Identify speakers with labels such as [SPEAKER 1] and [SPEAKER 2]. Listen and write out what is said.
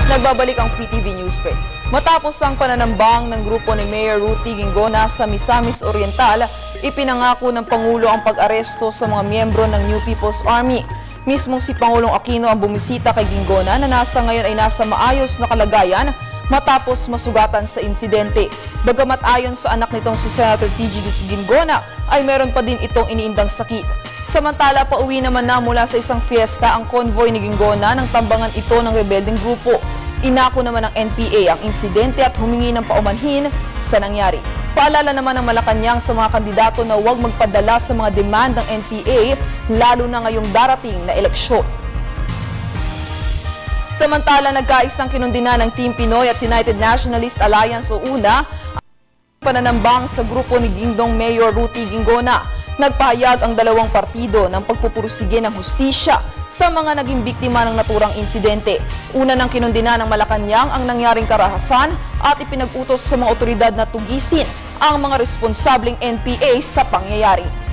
[SPEAKER 1] Nagbabalik ang PTV News Break. Matapos ang pananambang ng grupo ni Mayor Ruti Ginggona sa Misamis Oriental, ipinangako ng Pangulo ang pag-aresto sa mga miyembro ng New People's Army. Mismong si Pangulong Aquino ang bumisita kay Ginggona na ngayon ay nasa maayos na kalagayan matapos masugatan sa insidente. Bagamat ayon sa anak nitong si Senator TG Ginggona ay meron pa din itong iniindang sakit. Samantala, pauwi naman na mula sa isang fiesta ang convoy ni Ginggona nang tambangan ito ng rebeldeng grupo. Inako naman ng NPA ang insidente at humingi ng paumanhin sa nangyari. Paalala naman ng Malacanang sa mga kandidato na huwag magpadala sa mga demand ng NPA, lalo na ngayong darating na eleksyon. Samantala, nagkaisang kinundina ng Team Pinoy at United Nationalist Alliance o UNA ang pananambang sa grupo ni Gingdong Mayor Ruti Ginggona. Nagpahayag ang dalawang partido ng pagpupursige ng hustisya sa mga naging biktima ng naturang insidente. Una ng kinundina ng Malacanang ang nangyaring karahasan at ipinag-utos sa mga otoridad na tugisin ang mga responsableng NPA sa pangyayari.